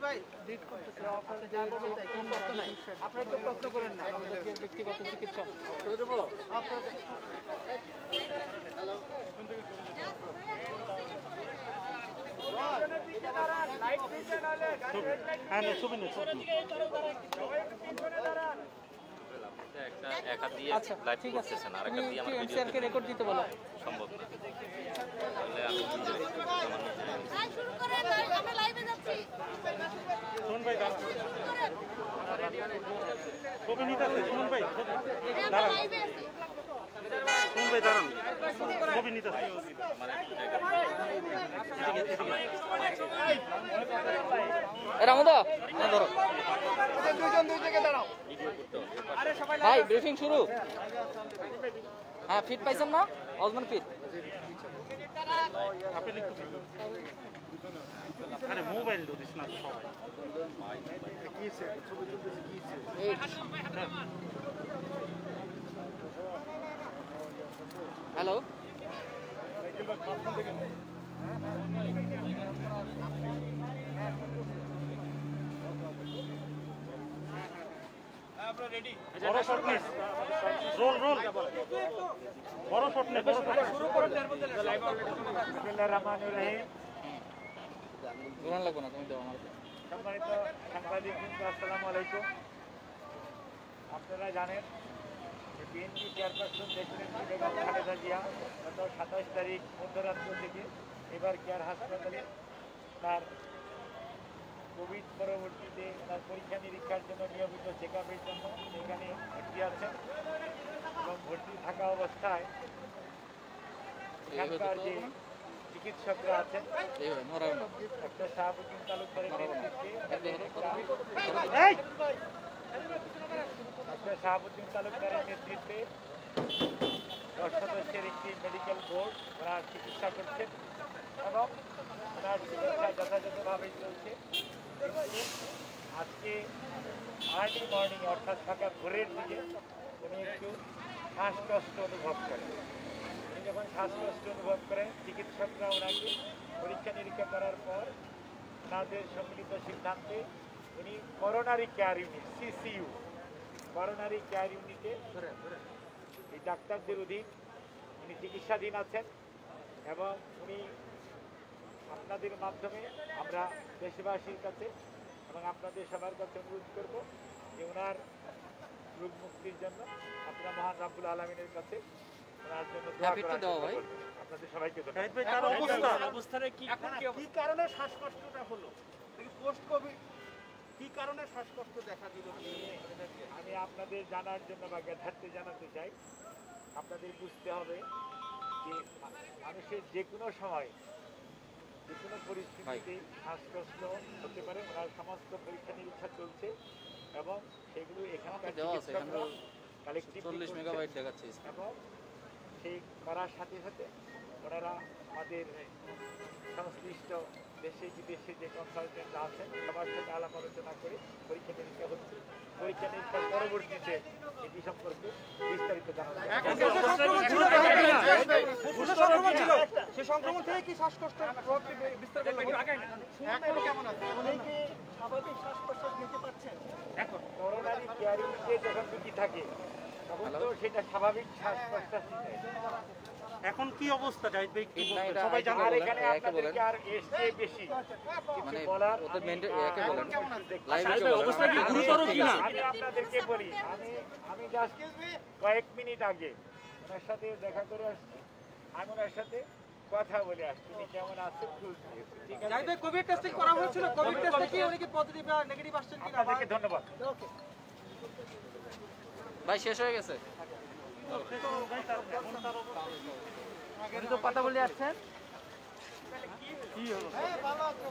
ভাই ডিট করতেছে আপনারা যা বলবেন তাই কোনো প্রশ্ন নাই আপনারা তো প্রশ্ন করেন না আমাদের ব্যক্তিগত চিকিৎসক করে দেব আপনাদের হ্যালো লাইট দিতে নালে গাড়ি হেডলাইট হ্যাঁ না ছবি না সবাই পিছনে দাঁড়ান একটা এক হাত দিয়ে লাইট করতেছেন আর একটা দিয়ে আমরা এমসিআর কে রেকর্ড দিতে বলো সম্ভব না তাহলে আমি শুরু করে আমরা লাইভে যাচ্ছি শুনুন ভাই দাঁড়ান ছবি নিতে আছে শুনুন ভাই দাঁড়ান শুনুন ভাই দাঁড়ান ছবি নিতে আছে রামদা ধরো দুইজন দুই জায়গায় দাঁড়াও আরে সবাই ভাই ব্রিফিং শুরু হ্যাঁ ফিট পাইছেন না ওসমান ফিট আপনি একটু আরে মোবাইল দিস না সবাই কি আছে ছবি তুলতেছি কি আছে হ্যালো আমরা রেডি বড় শট নিস রোল বড় শট নে বড় শট শুরু করুন এর মধ্যে লাইভ অলরেডি বিসমিল্লাহির রহমানির রহিম দোকান লাগবে না তুমি দাও আমার সম্মানিত সাংবাদিকবৃন্দ আসসালামু আলাইকুম আপনারা জানেন যে বিএনপি চেয়ারপারসন দেশনেত্রী বেগম খালেদা জিয়া গত 27 তারিখ মধ্যরাত্র থেকে এবার কেয়ার হাসপাতালে তার কোভিড পরবর্তীতে তার পরীক্ষা নিরীক্ষার জন্য নিয়মিত চেক আপের জন্য এখানে ভর্তি আছেন এবং ভর্তি থাকা অবস্থায় এখানকার যে চিকিৎসকরা আছেন ডক্টর শাহাবুদ্দিন তালুকদারের নেতৃত্বে ডক্টর শাহাবুদ্দিন তালুকদারের নেতৃত্বে 10 সদস্যের একটি মেডিকেল বোর্ড ওনার চিকিৎসা করছেন এবং ওনার চিকিৎসা যথাযথভাবে চলছে। আজকে আর্লি মর্নিং অর্থাৎ সকাল ভোরের দিকে উনি একটু শ্বাসকষ্ট অনুভব করেন। উনি যখন শ্বাসকষ্ট অনুভব করেন চিকিৎসকরা ওনাকে পরীক্ষা নিরীক্ষা করার পর ওনাদের সম্মিলিত সিদ্ধান্তে উনি coronary care unit CCU coronary care ইউনিটে এই ডাক্তারদের অধীন উনি চিকিৎসাধীন আছেন এবং উনি আপনাদের মাধ্যমে আমরা দেশবাসীর কাছে এবং আপনাদের সবার কাছে অনুরোধ করব যে ওনার রোগ মুক্তির জন্য আপনারা মহান রাব্বুল আলামিনের কাছে ওনার জন্য দোয়া করেন। আপনাদের সবাইকে কি কারণে শ্বাসকষ্টটা হলো পোস্ট কোভিড কি কারণে শ্বাসকষ্ট দেখা দিল আমি আপনাদের জানার জন্য বা জ্ঞাতার্থে জানাতে চাই। আপনাদের বুঝতে হবে যে মানুষের যে কোনো সময় যে কোনো পরিস্থিতিতে শ্বাসকষ্ট হতে পারে। ওনার সমস্ত পরীক্ষা নিরীক্ষা চলছে এবং সেগুলো এখানকার কালেক্টিভ এবং সেই করার সাথে সাথে ওনারা আমাদের সংশ্লিষ্ট দেশে বিদেশে যে কনসালটেন্ট আছেন সবার সাথে আলাপ আলোচনা করে পরীক্ষা নিরীক্ষা হচ্ছে। পরীক্ষা নিরীক্ষার পরবর্তীতে এটি সম্পর্কে বিস্তারিত জানা সে সংক্রমণ থেকে কি শ্বাসকষ্ট কেমন আছে অনেকে স্বাভাবিক শ্বাস প্রশ্বাস নিতে পারছেন। এখন করোনারি কেয়ার ইউনিটে যখন রুগী থাকে তখন তো সেটা স্বাভাবিক শ্বাস প্রশ্বাস নিতে। এখন কি অবস্থা সবাই জানেন আর এখানে আপনাদেরকে আর এসে বেশি মানে বলার ওদের মেন্টাল একে বলেন লাইভে অবস্থা কি গুরুতর কিনা আমি আপনাদেরকে বলি আমি জাস্ট কয়েক মিনিট আগে ওনার সাথে দেখা করে আসছি। আমি ওনার সাথে কথা বলে আসছি উনি কেমন আছেন ঠিক আছে। যাই ভাই কোভিড টেস্টিং করা হয়েছিল কোভিড টেস্টে কি উনি কি পজিটিভ বা নেগেটিভ আসছেন কিনা আপনাদেরকে ধন্যবাদ। ওকে ভাই শেষ হয়ে গেছে তো কথা বলে আসছেন কি হলো ভালো আছে